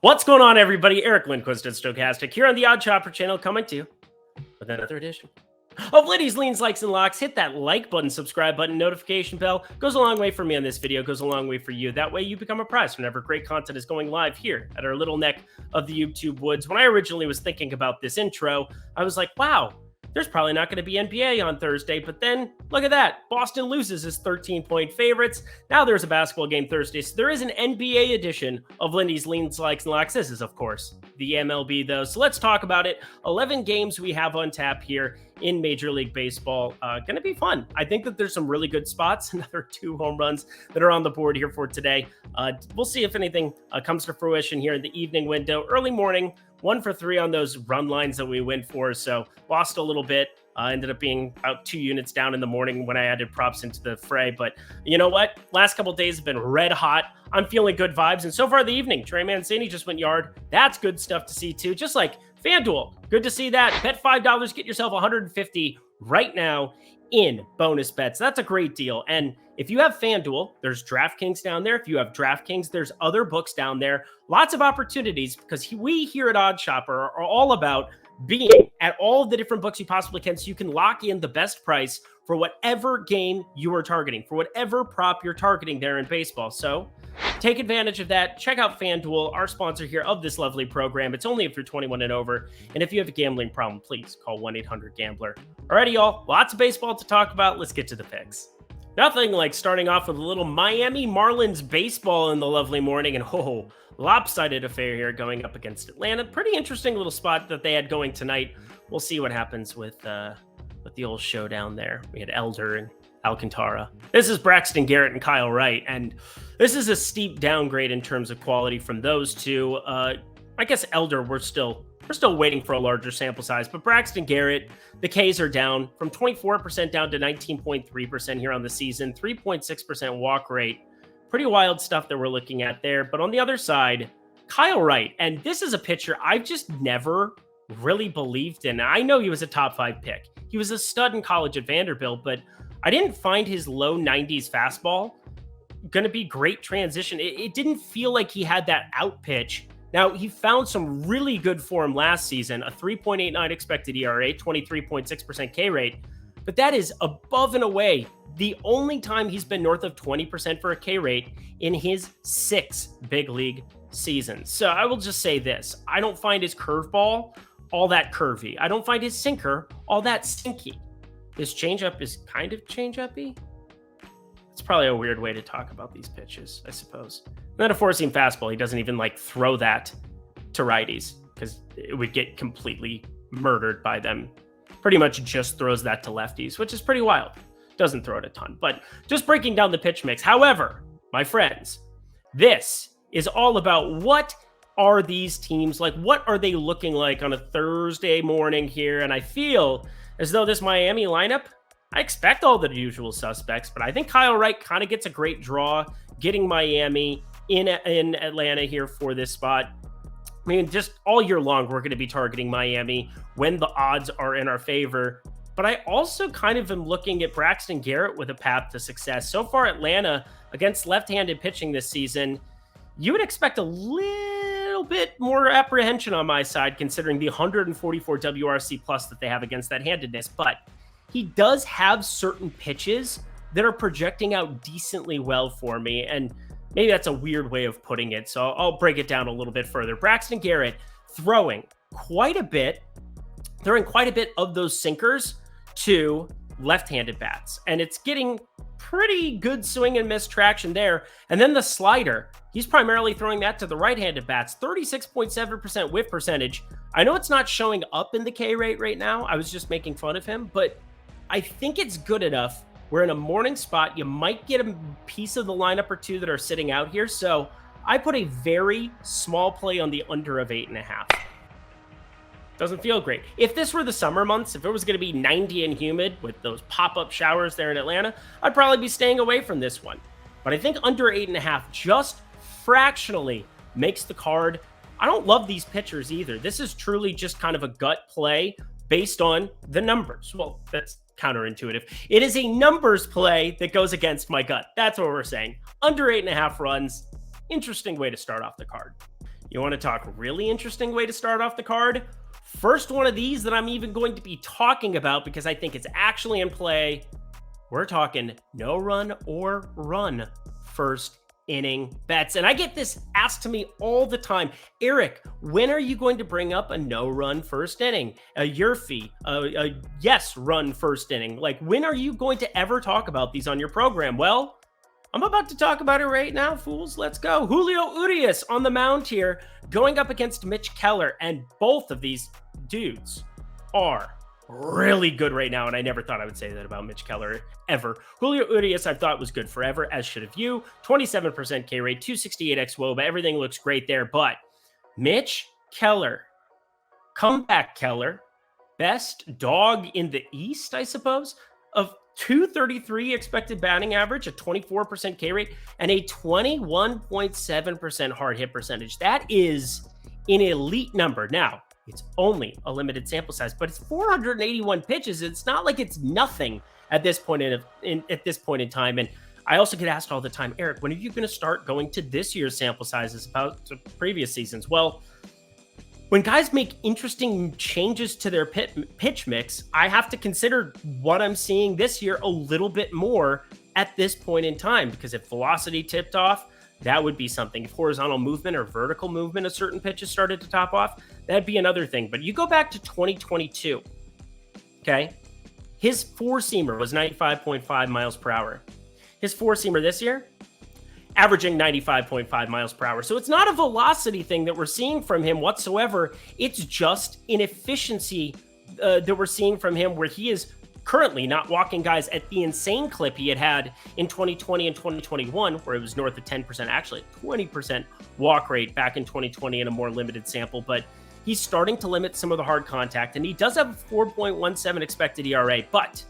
What's going on, everybody? Eric Lindquist at Stochastic here on the Odd Chopper channel, coming to you with another edition of Liddy's Leans, Likes, and Locks. Hit that like button, subscribe button, notification bell. Goes a long way for me on this video, goes a long way for you. That way you become apprised whenever great content is going live here at our little neck of the YouTube woods. When I originally was thinking about this intro, I was like, wow, there's probably not going to be NBA on Thursday, but then look at that. Boston loses as 13-point favorites. Now there's a basketball game Thursday, so there is an NBA edition of Lindy's Leans, Likes, and Locks. This is, of course, the MLB, though. So let's talk about it. 11 games we have on tap here in Major League Baseball. Going to be fun. I think that there's some really good spots. Another 2 home runs that are on the board here for today. We'll see if anything comes to fruition here in the evening window. Early morning, 1 for 3 on those run lines that we went for, so lost a little bit. Ended up being about 2 units down in the morning when I added props into the fray. But you know what? Last couple days have been red hot. I'm feeling good vibes. And so far the evening, Trey Mancini just went yard. That's good stuff to see too. Just like FanDuel. Good to see that. Bet $5, get yourself $150 right now in bonus bets. That's a great deal. And if you have FanDuel, there's DraftKings down there. If you have DraftKings, there's other books down there. Lots of opportunities because we here at Odd Shopper are all about being at all of the different books you possibly can, so you can lock in the best price for whatever game you are targeting, for whatever prop you're targeting there in baseball. So take advantage of that. Check out FanDuel, our sponsor here of this lovely program. It's only if you're 21 and over. And if you have a gambling problem, please call 1-800-GAMBLER. Alrighty, y'all. Lots of baseball to talk about. Let's get to the picks. Nothing like starting off with a little Miami Marlins baseball in the lovely morning. And lopsided affair here going up against Atlanta. Pretty interesting little spot that they had going tonight. We'll see what happens with the old showdown there. We had Elder and Alcantara. This is Braxton Garrett and Kyle Wright, and this is a steep downgrade in terms of quality from those two. I guess Elder, we're still waiting for a larger sample size, but Braxton Garrett, the Ks are down from 24% down to 19.3% here on the season, 3.6% walk rate. Pretty wild stuff that we're looking at there. But on the other side, Kyle Wright, and this is a pitcher I've just never really believed in. I know he was a top 5 pick. He was a stud in college at Vanderbilt, but I didn't find his low 90s fastball going to be great transition. It didn't feel like he had that out pitch. Now, he found some really good form last season, a 3.89 expected ERA, 23.6% K rate, but that is above and away the only time he's been north of 20% for a K rate in his 6 big league seasons. So I will just say this. I don't find his curveball all that curvy. I don't find his sinker all that sinky. His changeup is kind of change-up-y. It's probably a weird way to talk about these pitches, I suppose. And then a four-seam fastball, he doesn't even throw that to righties because it would get completely murdered by them. Pretty much just throws that to lefties, which is pretty wild. Doesn't throw it a ton, but just breaking down the pitch mix. However, my friends, this is all about what are these teams like? What are they looking like on a Thursday morning here? And I feel as though this Miami lineup, I expect all the usual suspects, but I think Kyle Wright kind of gets a great draw getting Miami in Atlanta here for this spot. I mean, just all year long, we're going to be targeting Miami when the odds are in our favor. But I also kind of am looking at Braxton Garrett with a path to success. So far, Atlanta against left-handed pitching this season, you would expect a little bit more apprehension on my side, considering the 144 WRC plus that they have against that handedness. But he does have certain pitches that are projecting out decently well for me. And maybe that's a weird way of putting it. So I'll break it down a little bit further. Braxton Garrett throwing quite a bit of those sinkers to left-handed bats, and it's getting pretty good swing and miss traction there. And then the slider, he's primarily throwing that to the right-handed bats, 36.7% whiff percentage. I know it's not showing up in the K rate right now. I was just making fun of him, but I think it's good enough where in a morning spot, you might get a piece of the lineup or two that are sitting out here. So I put a very small play on the under of 8.5. Doesn't feel great. If this were the summer months, if it was going to be 90 and humid with those pop-up showers there in Atlanta, I'd probably be staying away from this one. But I think under 8.5 just fractionally makes the card. I don't love these pitchers either. This is truly just kind of a gut play based on the numbers. Well, that's counterintuitive. It is a numbers play that goes against my gut. That's what we're saying. Under 8.5 runs. Interesting way to start off the card. You want to talk really interesting way to start off the card? First one of these that I'm even going to be talking about because I think it's actually in play. We're talking no run or run first inning bets. And I get this asked to me all the time. Eric, when are you going to bring up a no run first inning, a Yurfie, a yes run first inning? Like, when are you going to ever talk about these on your program? Well, I'm about to talk about it right now, fools. Let's go. Julio Urias on the mound here, going up against Mitch Keller, and both of these dudes are really good right now, and I never thought I would say that about Mitch Keller ever. Julio Urias, I thought was good forever, as should have you. 27% K rate, 268 xWOBA. Everything looks great there, but Mitch Keller, comeback Keller, best dog in the East, I suppose, of 233 expected batting average, a 24% K rate, and a 21.7% hard hit percentage. That is an elite number. Now, it's only a limited sample size, but it's 481 pitches. It's not like it's nothing at this point in time. And I also get asked all the time, Eric, when are you going to start going to this year's sample sizes about the previous seasons? Well, when guys make interesting changes to their pitch mix, I have to consider what I'm seeing this year a little bit more at this point in time, because if velocity tipped off, that would be something. If horizontal movement or vertical movement of certain pitches started to top off, that'd be another thing. But you go back to 2022, okay? His four-seamer was 95.5 miles per hour. His four-seamer this year, averaging 95.5 miles per hour. So it's not a velocity thing that we're seeing from him whatsoever. It's just an efficiency that we're seeing from him, where he is currently not walking guys at the insane clip he had in 2020 and 2021, where it was north of 10%, actually 20% walk rate back in 2020 in a more limited sample. But he's starting to limit some of the hard contact, and he does have a 4.17 expected ERA. But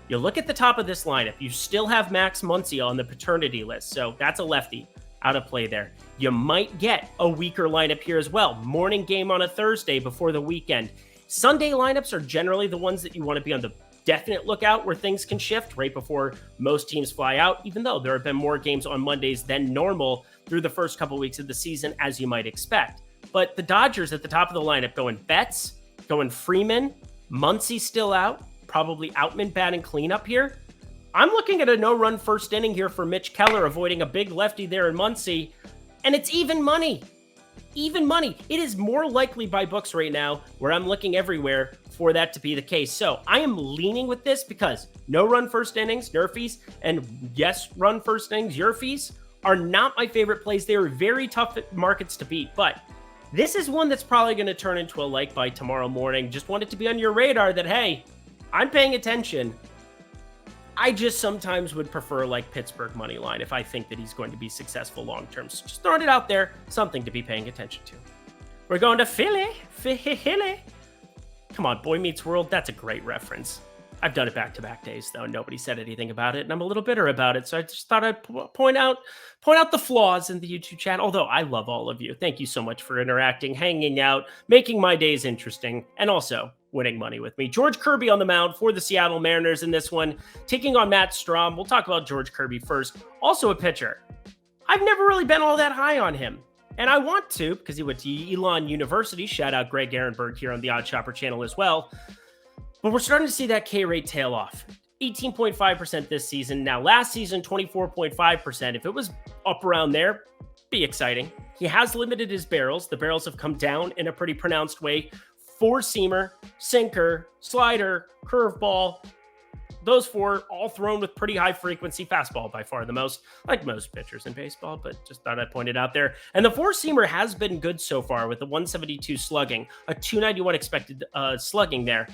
you look at the top of this lineup, you still have Max Muncy on the paternity list, so that's a lefty out of play there. You might get a weaker lineup here as well. Morning game on a Thursday before the weekend. Sunday lineups are generally the ones that you want to be on the definite lookout, where things can shift right before most teams fly out, even though there have been more games on Mondays than normal through the first couple weeks of the season, as you might expect. But the Dodgers at the top of the lineup going Betts, going Freeman, Muncy still out, probably Outman batting cleanup here. I'm looking at a no-run first inning here for Mitch Keller, avoiding a big lefty there in Muncy, and it's even money. Even money. It is more likely by books right now, where I'm looking everywhere, for that to be the case. So I am leaning with this because no-run first innings, Nerfies, and yes-run first innings, Yurfies, are not my favorite plays. They are very tough markets to beat, but this is one that's probably going to turn into a like by tomorrow morning. Just want it to be on your radar that, hey, I'm paying attention. I just sometimes would prefer like Pittsburgh money line if I think that he's going to be successful long-term. So just throwing it out there, something to be paying attention to. We're going to Philly. Come on, Boy Meets World. That's a great reference. I've done it back-to-back days, though. Nobody said anything about it, and I'm a little bitter about it. So I just thought I'd point out the flaws in the YouTube chat. Although I love all of you. Thank you so much for interacting, hanging out, making my days interesting, and also winning money with me. George Kirby on the mound for the Seattle Mariners in this one, taking on Matt Strahm. We'll talk about George Kirby first. Also a pitcher. I've never really been all that high on him, and I want to, because he went to Elon University. Shout out Greg Ehrenberg here on the Odd Shopper channel as well. But we're starting to see that K rate tail off. 18.5% this season. Now, last season, 24.5%. If it was up around there, be exciting. He has limited his barrels. The barrels have come down in a pretty pronounced way. Four-seamer, sinker, slider, curveball. Those four all thrown with pretty high frequency. Fastball by far the most, like most pitchers in baseball, but just thought I'd point it out there. And the four-seamer has been good so far with a 172 slugging, a 291 expected slugging there.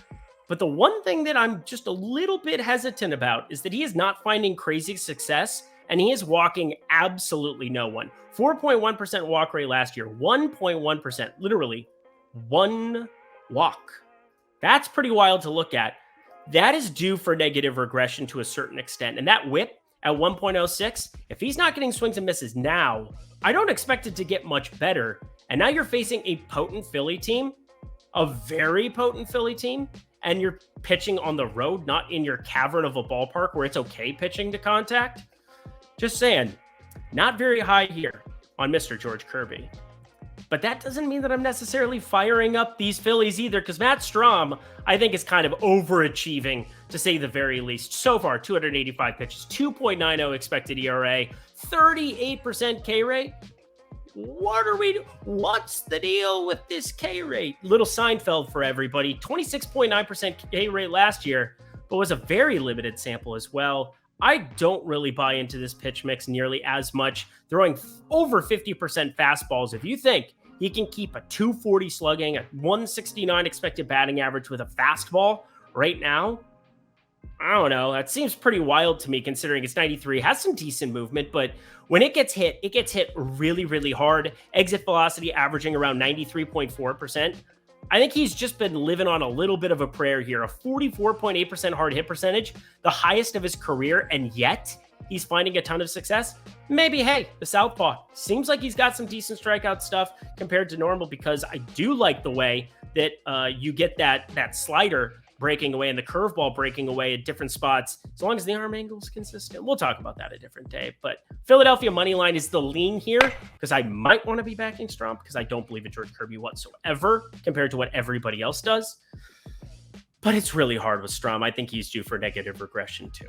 But the one thing that I'm just a little bit hesitant about is that he is not finding crazy success, and he is walking absolutely no one. 4.1% walk rate last year, 1.1%, literally one walk. That's pretty wild to look at. That is due for negative regression to a certain extent. And that whip at 1.06, if he's not getting swings and misses now, I don't expect it to get much better. And now you're facing a potent Philly team, a very potent Philly team, and you're pitching on the road, not in your cavern of a ballpark where it's okay pitching to contact. Just saying, not very high here on Mr. George Kirby. But that doesn't mean that I'm necessarily firing up these Phillies either, because Matt Strahm, I think, is kind of overachieving, to say the very least. So far, 285 pitches, 2.90 expected ERA, 38% K rate. What's the deal with this K rate? Little Seinfeld for everybody. 26.9% K rate last year, but was a very limited sample as well. I don't really buy into this pitch mix nearly as much, throwing over 50% fastballs. If you think he can keep a 240 slugging, a 169 expected batting average with a fastball right now, I don't know. That seems pretty wild to me, considering it's 93, has some decent movement, but when it gets hit really, really hard. Exit velocity averaging around 93.4%. I think he's just been living on a little bit of a prayer here. A 44.8% hard hit percentage, the highest of his career, and yet he's finding a ton of success. Maybe, hey, the southpaw seems like he's got some decent strikeout stuff compared to normal, because I do like the way that you get that slider breaking away and the curveball breaking away at different spots, as long as the arm angle is consistent. We'll talk about that a different day. But Philadelphia money line is the lean here, because I might want to be backing Strahm, because I don't believe in George Kirby whatsoever compared to what everybody else does. But it's really hard with Strahm. I think he's due for negative regression too.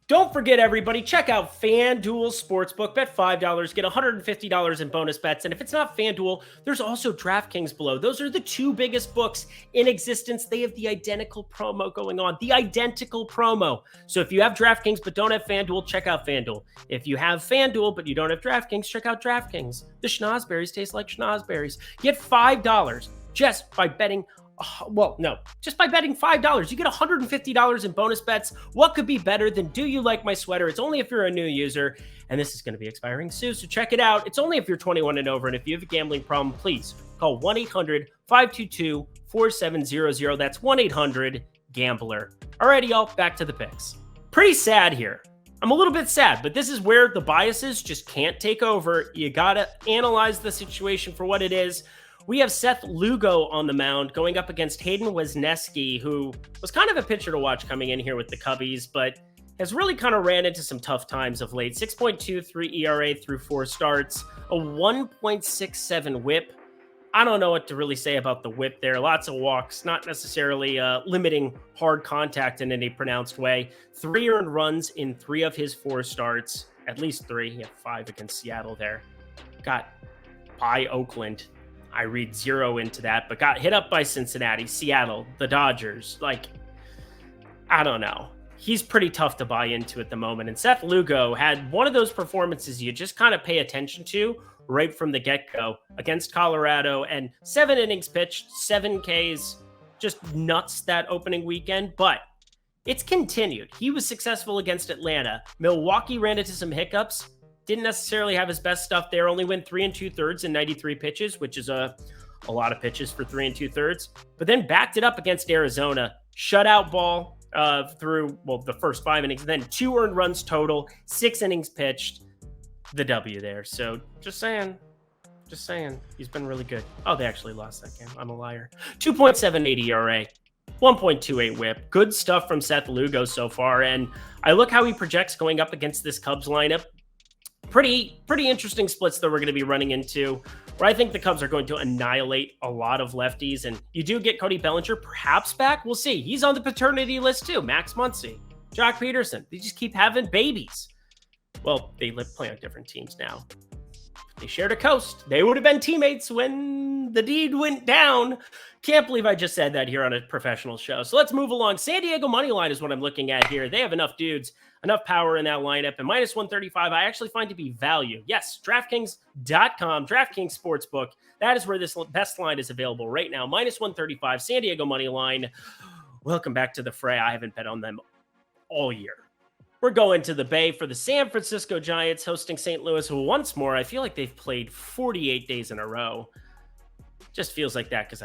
Don't forget, everybody, check out FanDuel Sportsbook. Bet $5, get $150 in bonus bets. And if it's not FanDuel, there's also DraftKings below. Those are the two biggest books in existence. They have the identical promo going on. The identical promo. So if you have DraftKings but don't have FanDuel, check out FanDuel. If you have FanDuel but you don't have DraftKings, check out DraftKings. The schnozberries taste like schnozberries. Get $5 just by betting just by betting $5, you get $150 in bonus bets. What could be better than Do You Like My Sweater? It's only if you're a new user, and this is going to be expiring soon, so check it out. It's only if you're 21 and over, and if you have a gambling problem, please call 1-800-522-4700. That's 1-800-GAMBLER. Alrighty, y'all, back to the picks. Pretty sad here. I'm a little bit sad, but this is where the biases just can't take over. You got to analyze the situation for what it is. We have Seth Lugo on the mound going up against Hayden Wesneski, who was kind of a pitcher to watch coming in here with the Cubbies, but has really kind of ran into some tough times of late. 6.23 ERA through 4 starts, a 1.67 whip. I don't know what to really say about the whip there. Lots of walks, not necessarily limiting hard contact in any pronounced way. 3 earned runs in 3 of his 4 starts, at least 3. He had 5 against Seattle there. Got by Oakland. I read 0 into that, but got hit up by Cincinnati, Seattle, the Dodgers. I don't know. He's pretty tough to buy into at the moment. And Seth Lugo had one of those performances you just kind of pay attention to right from the get-go against Colorado, and 7 innings pitched, 7 Ks, just nuts that opening weekend. But it's continued. He was successful against Atlanta. Milwaukee ran into some hiccups. Didn't necessarily have his best stuff there. Only went 3 2/3 in 93 pitches, which is a lot of pitches for 3 2/3. But then backed it up against Arizona. Shutout ball through the first 5 innings. And then 2 earned runs total, 6 innings pitched. The W there. So just saying. He's been really good. Oh, they actually lost that game. I'm a liar. 2.78 ERA. 1.28 whip. Good stuff from Seth Lugo so far. And I look how he projects going up against this Cubs lineup. Pretty interesting splits that we're going to be running into, where I think the Cubs are going to annihilate a lot of lefties. And you do get Cody Bellinger perhaps back. We'll see. He's on the paternity list too. Max Muncy, Jock Peterson. They just keep having babies. Well, they play on different teams now. They shared a coast. They would have been teammates when the deed went down. Can't believe I just said that here on a professional show. So let's move along. San Diego money line is what I'm looking at here. They have enough dudes, enough power in that lineup. And minus 135, I actually find to be value. Yes, DraftKings.com, DraftKings Sportsbook. That is where this best line is available right now. Minus 135, San Diego money line. Welcome back to the fray. I haven't bet on them all year. We're going to the Bay for the San Francisco Giants hosting St. Louis once more. I feel like they've played 48 days in a row. Just feels like that because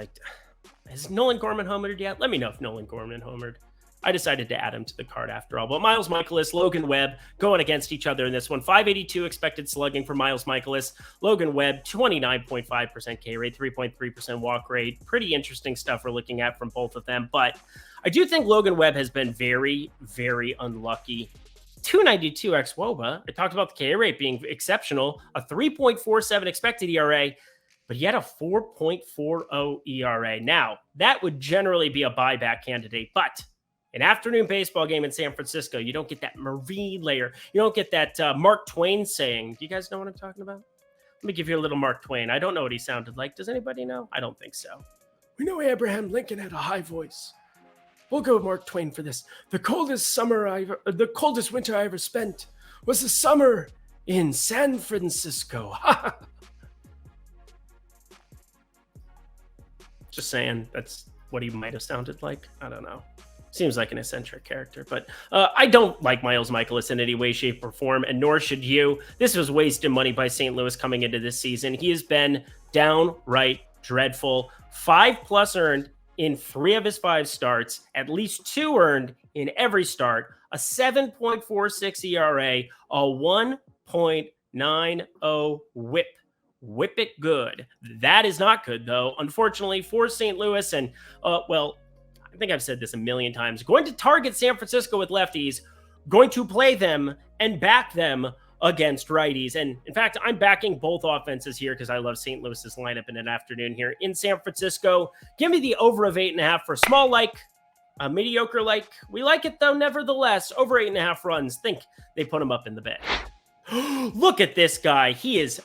has Nolan Gorman homered yet? Let me know if Nolan Gorman homered. I decided to add him to the card after all. But Miles Mikolas, Logan Webb going against each other in this one. 582 expected slugging for Miles Mikolas. Logan Webb, 29.5% K rate, 3.3% walk rate. Pretty interesting stuff we're looking at from both of them. But I do think Logan Webb has been very, very unlucky. 292 xWOBA. I talked about the K rate being exceptional. A 3.47 expected ERA. but he had a 4.40 ERA. Now, that would generally be a buyback candidate, but an afternoon baseball game in San Francisco, you don't get that marine layer. You don't get that Mark Twain saying. Do you guys know what I'm talking about? Let me give you a little Mark Twain. I don't know what he sounded like. Does anybody know? I don't think so. We know Abraham Lincoln had a high voice. We'll go with Mark Twain for this. The coldest winter I ever spent was the summer in San Francisco. Just saying, that's what he might have sounded like. I don't know. Seems like an eccentric character, but I don't like Miles Mikolas in any way, shape, or form, and nor should you. This was wasted money by St. Louis coming into this season. He has been downright dreadful. 5+ earned in 3 of his 5 starts, at least 2 earned in every start, a 7.46 ERA, a 1.90 whip. Whip it good. That is not good, though, unfortunately, for St. Louis. And, well, I think I've said this a million times, going to target San Francisco with lefties, going to play them and back them against righties. And in fact, I'm backing both offenses here because I love St. Louis's lineup in an afternoon here in San Francisco. Give me the over of 8.5 for small like, mediocre like. We like it though, nevertheless. Over 8.5 runs. Think they put him up in the bed. Look at this guy. He is,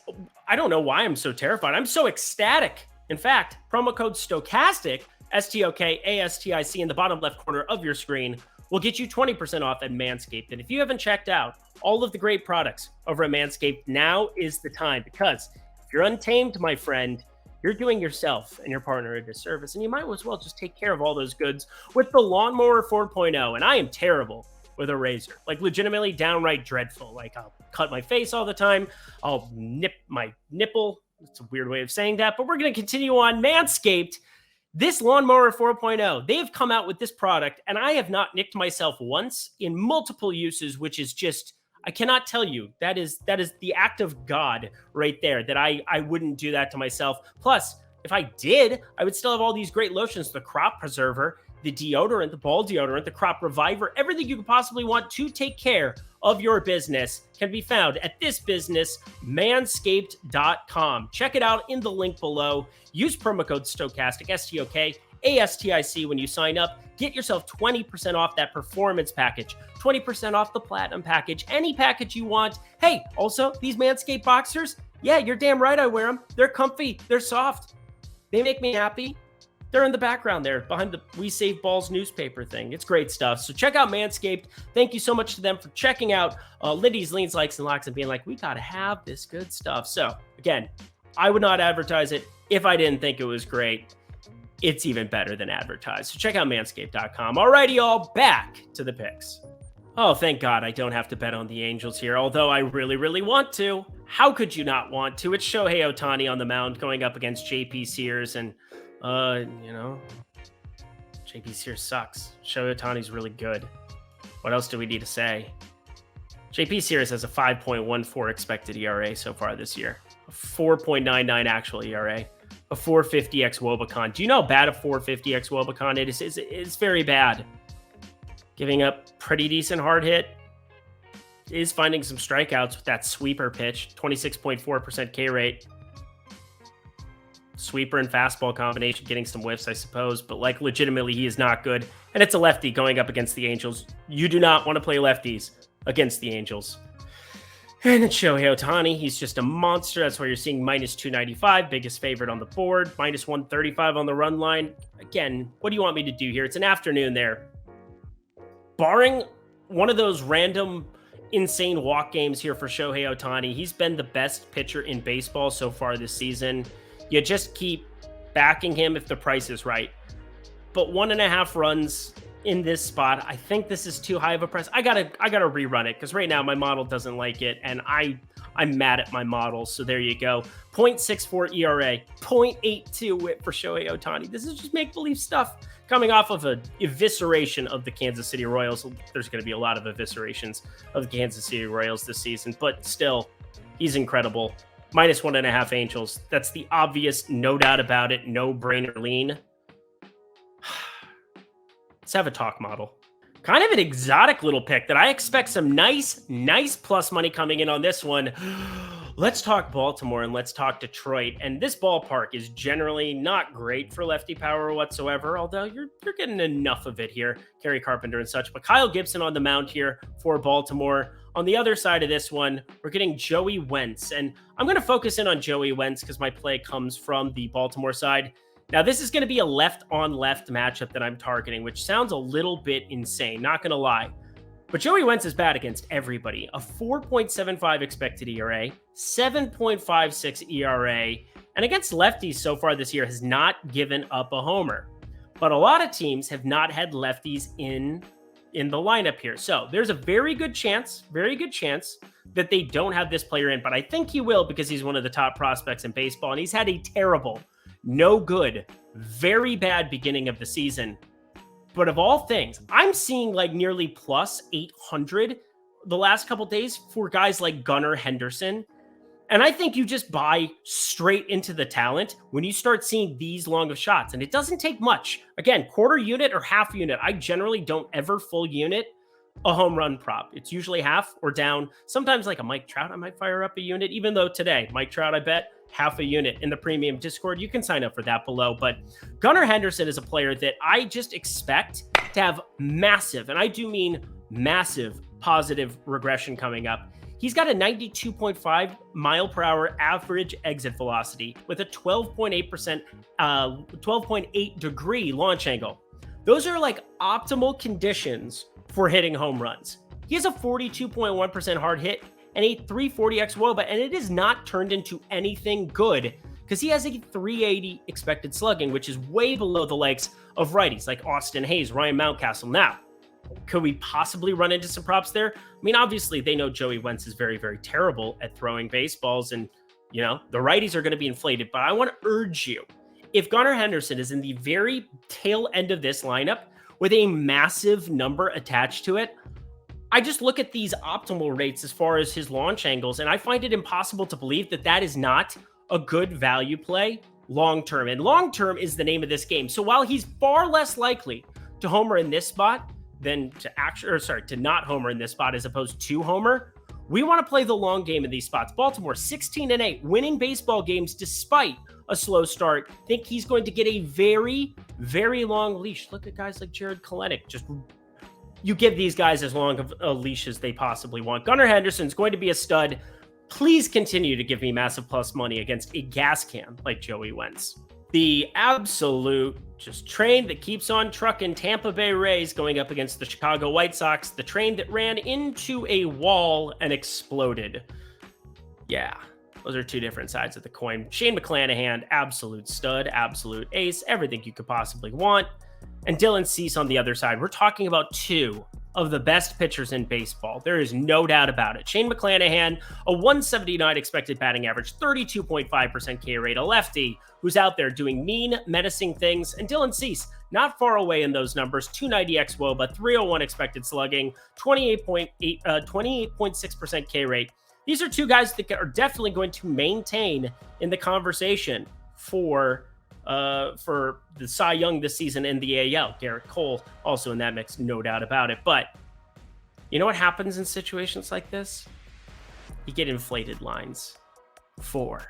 I don't know why I'm so terrified. I'm so ecstatic. In fact, promo code STOCHASTIC, STOKASTIC in the bottom left corner of your screen will get you 20% off at Manscaped. And if you haven't checked out all of the great products over at Manscaped, now is the time, because if you're untamed, my friend, you're doing yourself and your partner a disservice, and you might as well just take care of all those goods with the Lawnmower 4.0. And I am terrible with a razor, like legitimately downright dreadful. Like I'll cut my face all the time. I'll nip my nipple. It's a weird way of saying that, but we're going to continue on. Manscaped, this Lawnmower 4.0, they have come out with this product, and I have not nicked myself once in multiple uses, which is just, I cannot tell you. That is the act of God right there, that I wouldn't do that to myself. Plus, if I did, I would still have all these great lotions, the Crop Preserver, the deodorant, the ball deodorant, the Crop Reviver, everything you could possibly want to take care of your business can be found at this business, manscaped.com. Check it out in the link below. Use promo code STOCHASTIC, STOKASTIC when you sign up. Get yourself 20% off that performance package, 20% off the platinum package, any package you want. Hey, also, these Manscaped boxers, yeah, you're damn right I wear them. They're comfy. They're soft. They make me happy. They're in the background there behind the We Save Balls newspaper thing. It's great stuff. So check out Manscaped. Thank you so much to them for checking out Lindy's Leans, Likes, and Locks and being like, we got to have this good stuff. So again, I would not advertise it if I didn't think it was great. It's even better than advertised. So check out manscaped.com. All righty, y'all, back to the picks. Oh, thank God I don't have to bet on the Angels here, although I really, really want to. How could you not want to? It's Shohei Ohtani on the mound going up against JP Sears, and JP Sears sucks. Shohei Ohtani's really good. What else do we need to say? JP Sears has a 5.14 expected ERA so far this year, a 4.99 actual ERA, a 450 xWOBAcon. Do you know how bad a 450 xWOBAcon it is? It's very bad. Giving up pretty decent hard hit. Is finding some strikeouts with that sweeper pitch, 26.4% K rate. Sweeper and fastball combination, getting some whiffs, I suppose, but like legitimately, he is not good. And it's a lefty going up against the Angels. You do not want to play lefties against the Angels. And it's Shohei Ohtani. He's just a monster. That's why you're seeing minus 295, biggest favorite on the board, minus 135 on the run line. Again, what do you want me to do here? It's an afternoon there. Barring one of those random insane walk games here for Shohei Ohtani, he's been the best pitcher in baseball so far this season. You just keep backing him if the price is right. But 1.5 runs in this spot, I think this is too high of a price. I gotta rerun it because right now my model doesn't like it, and I'm mad at my model. So there you go. 0.64 ERA, 0.82 whip for Shohei Ohtani. This is just make-believe stuff coming off of an evisceration of the Kansas City Royals. There's going to be a lot of eviscerations of the Kansas City Royals this season, but still, he's incredible. Minus 1.5 Angels. That's the obvious, no doubt about it, no-brainer lean. Let's have a talk model. Kind of an exotic little pick that I expect some nice plus money coming in on this one. Let's talk Baltimore and let's talk Detroit. And this ballpark is generally not great for lefty power whatsoever, although you're getting enough of it here, Kerry Carpenter and such. But Kyle Gibson on the mound here for Baltimore. On the other side of this one, we're getting Joey Wentz. And I'm going to focus in on Joey Wentz because my play comes from the Baltimore side. Now, this is going to be a left-on-left matchup that I'm targeting, which sounds a little bit insane, not going to lie. But Joey Wentz is bad against everybody. A 4.75 expected ERA, 7.56 ERA, and against lefties so far this year has not given up a homer. But a lot of teams have not had lefties in the lineup here. So there's a very good chance that they don't have this player in. But I think he will because he's one of the top prospects in baseball. And he's had a terrible, no good, very bad beginning of the season. But of all things, I'm seeing like nearly plus 800 the last couple days for guys like Gunnar Henderson. And I think you just buy straight into the talent when you start seeing these long of shots. And it doesn't take much. Again, quarter unit or half unit. I generally don't ever full unit a home run prop. It's usually half or down. Sometimes like a Mike Trout, I might fire up a unit. Even though today, Mike Trout, I bet half a unit in the premium Discord. You can sign up for that below. But Gunnar Henderson is a player that I just expect to have massive, and I do mean massive, positive regression coming up. He's got a 92.5 mile per hour average exit velocity with a 12.8 degree launch angle. Those are like optimal conditions for hitting home runs. He has a 42.1% hard hit and a 340 xWOBA, and it is not turned into anything good because he has a 380 expected slugging, which is way below the likes of righties like Austin Hayes, Ryan Mountcastle. Now, could we possibly run into some props there? I mean, obviously, they know Joey Wentz is very, very terrible at throwing baseballs, and, you know, the righties are going to be inflated. But I want to urge you, if Gunnar Henderson is in the very tail end of this lineup with a massive number attached to it, I just look at these optimal rates as far as his launch angles, and I find it impossible to believe that that is not a good value play long-term. And long-term is the name of this game. So while he's far less likely to homer in this spot than to not homer in this spot as opposed to homer, we want to play the long game in these spots. Baltimore 16-8, winning baseball games despite a slow start. Think he's going to get a very, very long leash. Look at guys like Jared Kelenic. You give these guys as long of a leash as they possibly want. Gunnar Henderson's going to be a stud. Please continue to give me massive plus money against a gas can like Joey Wentz. The absolute just train that keeps on trucking, Tampa Bay Rays going up against the Chicago White Sox. The train that ran into a wall and exploded. Yeah, those are two different sides of the coin. Shane McClanahan, absolute stud, absolute ace, everything you could possibly want. And Dylan Cease on the other side. We're talking about two of the best pitchers in baseball. There is no doubt about it. Shane McClanahan, a 179 expected batting average, 32.5% K rate, a lefty who's out there doing mean, menacing things. And Dylan Cease, not far away in those numbers, 290 xWOBA, 301 expected slugging, 28.6% K rate. These are two guys that are definitely going to maintain in the conversation for the Cy Young this season in the AL. Garrett Cole also in that mix, no doubt about it. But you know what happens in situations like this? You get inflated lines for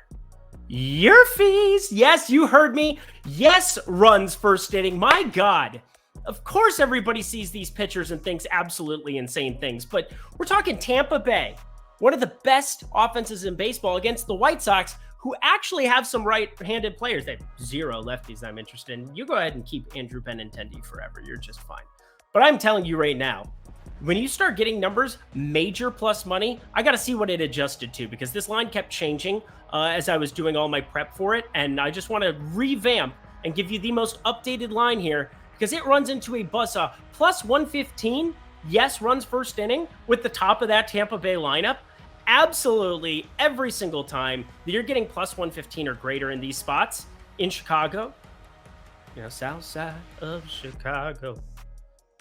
your fees. Yes, you heard me. Yes, runs first inning. My God. Of course, everybody sees these pitchers and thinks absolutely insane things. But we're talking Tampa Bay, one of the best offenses in baseball against the White Sox, who actually have some right-handed players. They have zero lefties I'm interested in. You go ahead and keep Andrew Benintendi forever. You're just fine. But I'm telling you right now, when you start getting numbers, major plus money, I got to see what it adjusted to because this line kept changing as I was doing all my prep for it. And I just want to revamp and give you the most updated line here because it runs into a buzzsaw. Plus 115, yes, runs first inning with the top of that Tampa Bay lineup. Absolutely every single time that you're getting plus 115 or greater in these spots in Chicago, south side of Chicago.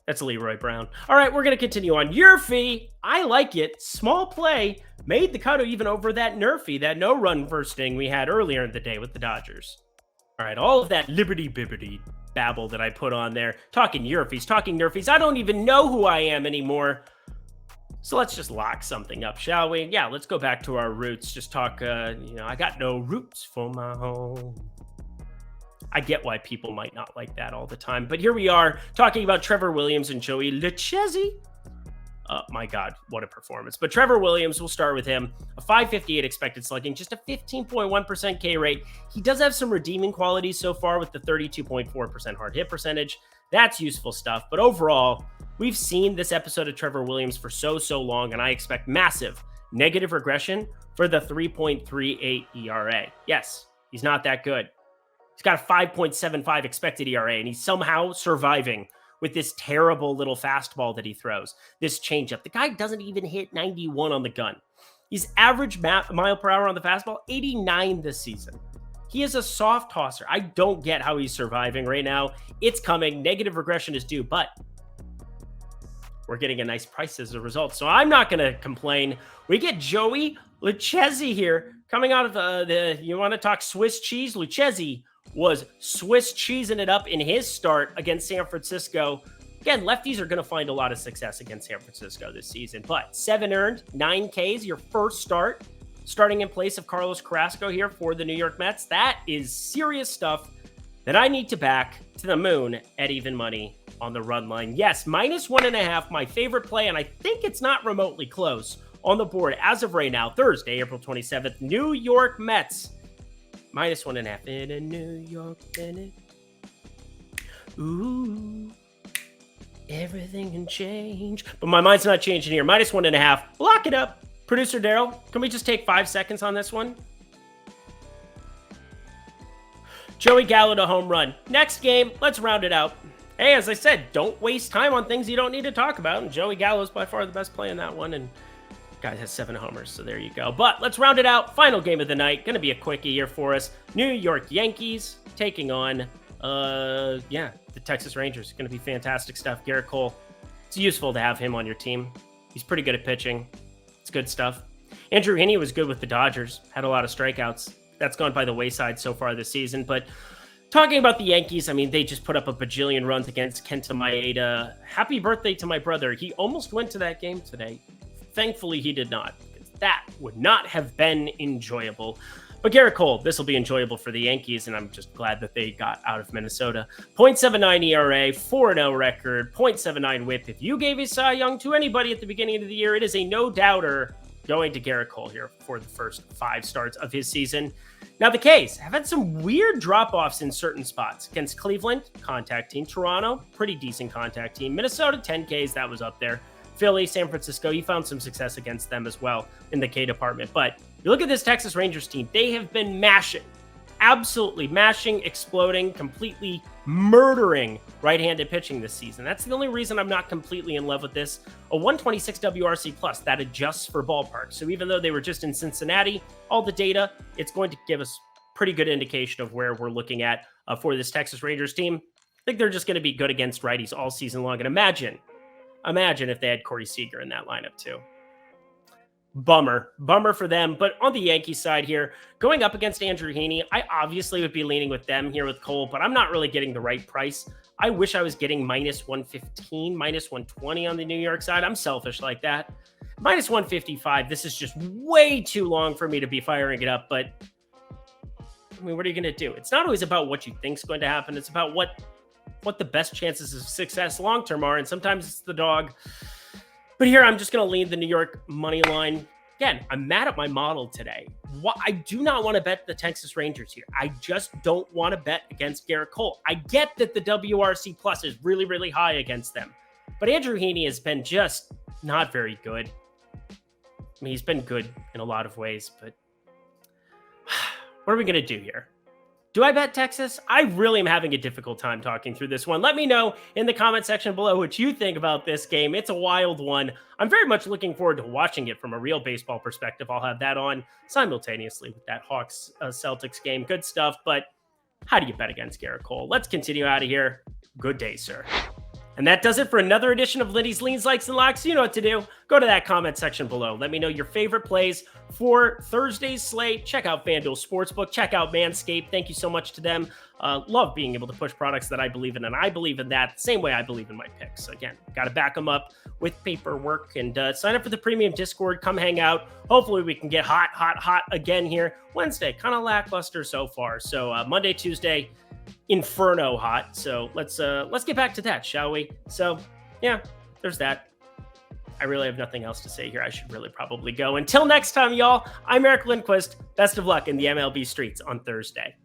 That's Leroy Brown. All right, we're going to continue on. Your fee, I like it. Small play, made the cut even over that Nerfy, that no-run first inning we had earlier in the day with the Dodgers. All right, all of that liberty-bibbity babble that I put on there, talking your fees, talking Nerfies. I don't even know who I am anymore. So let's just lock something up, shall we? Yeah, let's go back to our roots. Just talk, I got no roots for my home. I get why people might not like that all the time. But here we are talking about Trevor Williams and Joey Lucchesi. My God, what a performance. But Trevor Williams, we'll start with him. A 558 expected slugging, just a 15.1% K rate. He does have some redeeming qualities so far with the 32.4% hard hit percentage. That's useful stuff. But overall, we've seen this episode of Trevor Williams for so long, and I expect massive negative regression for the 3.38 ERA. Yes, he's not that good. He's got a 5.75 expected ERA, and he's somehow surviving with this terrible little fastball that he throws, this changeup. The guy doesn't even hit 91 on the gun. He's average mile per hour on the fastball, 89 this season. He is a soft tosser. I don't get how he's surviving right now. It's coming. Negative regression is due, but we're getting a nice price as a result. So I'm not going to complain. We get Joey Lucchesi here coming out of you want to talk Swiss cheese? Lucchesi was Swiss cheesing it up in his start against San Francisco. Again, lefties are going to find a lot of success against San Francisco this season, but 7 earned, 9 Ks, your first start, starting in place of Carlos Carrasco here for the New York Mets. That is serious stuff that I need to back to the moon at even money on the run line. Yes, -1.5, my favorite play, and I think it's not remotely close on the board as of right now, Thursday, April 27th, New York Mets. -1.5 in a New York minute. Ooh, everything can change. But my mind's not changing here. -1.5. Lock it up. Producer Daryl, can we just take 5 seconds on this one? Joey Gallo to home run. Next game, let's round it out. Hey, as I said, don't waste time on things you don't need to talk about. And Joey Gallo is by far the best play in that one. And guy has 7 homers, so there you go. But let's round it out. Final game of the night. Going to be a quickie here for us. New York Yankees taking on, the Texas Rangers. Going to be fantastic stuff. Garrett Cole, it's useful to have him on your team. He's pretty good at pitching. It's good stuff. Andrew Heaney was good with the Dodgers. Had a lot of strikeouts. That's gone by the wayside so far this season. But talking about the Yankees, I mean, they just put up a bajillion runs against Kenta Maeda. Happy birthday to my brother. He almost went to that game today. Thankfully, he did not, because that would not have been enjoyable. But Garrett Cole, this will be enjoyable for the Yankees, and I'm just glad that they got out of Minnesota. 0.79 ERA, 4-0 record, 0.79 whip. If you gave a Cy Young to anybody at the beginning of the year, it is a no-doubter going to Garrett Cole here for the first 5 starts of his season. Now, the K's have had some weird drop-offs in certain spots. Against Cleveland, contact team. Toronto, pretty decent contact team. Minnesota, 10 Ks, that was up there. Philly, San Francisco, he found some success against them as well in the K department. But you look at this Texas Rangers team, they have been mashing, absolutely mashing, exploding, completely murdering right-handed pitching this season. That's the only reason I'm not completely in love with this. A 126 WRC plus that adjusts for ballpark. So even though they were just in Cincinnati, all the data, it's going to give us pretty good indication of where we're looking at for this Texas Rangers team. I think they're just going to be good against righties all season long. And imagine if they had Corey Seager in that lineup too. Bummer for them. But on the Yankees side here, going up against Andrew Heaney, I obviously would be leaning with them here with Cole, but I'm not really getting the right price. I wish I was getting -115, -120 on the New York side. I'm selfish like that. -155, this is just way too long for me to be firing it up. But I mean, what are you going to do? It's not always about what you think is going to happen. It's about what the best chances of success long-term are, and sometimes it's the dog. But here, I'm just going to lean the New York money line. Again, I'm mad at my model today. I do not want to bet the Texas Rangers here. I just don't want to bet against Garrett Cole. I get that the WRC plus is really, really high against them. But Andrew Heaney has been just not very good. I mean, he's been good in a lot of ways, but what are we going to do here? Do I bet Texas? I really am having a difficult time talking through this one. Let me know in the comment section below what you think about this game. It's a wild one. I'm very much looking forward to watching it from a real baseball perspective. I'll have that on simultaneously with that Hawks-Celtics game. Good stuff, but how do you bet against Garrett Cole? Let's continue out of here. Good day, sir. And that does it for another edition of Lindy's Leans, Likes, and Locks. You know what to do. Go to that comment section below. Let me know your favorite plays for Thursday's slate. Check out FanDuel Sportsbook. Check out Manscaped. Thank you so much to them. Love being able to push products that I believe in, and I believe in that the same way I believe in my picks. Again, got to back them up with paperwork, and sign up for the premium Discord. Come hang out. Hopefully we can get hot again here. Wednesday, kind of lackluster so far. So Monday, Tuesday, inferno hot. So let's get back to that, shall we? So yeah, there's that. I really have nothing else to say here. I should really probably go. Until next time, y'all, I'm Eric Lindquist. Best of luck in the MLB streets on Thursday.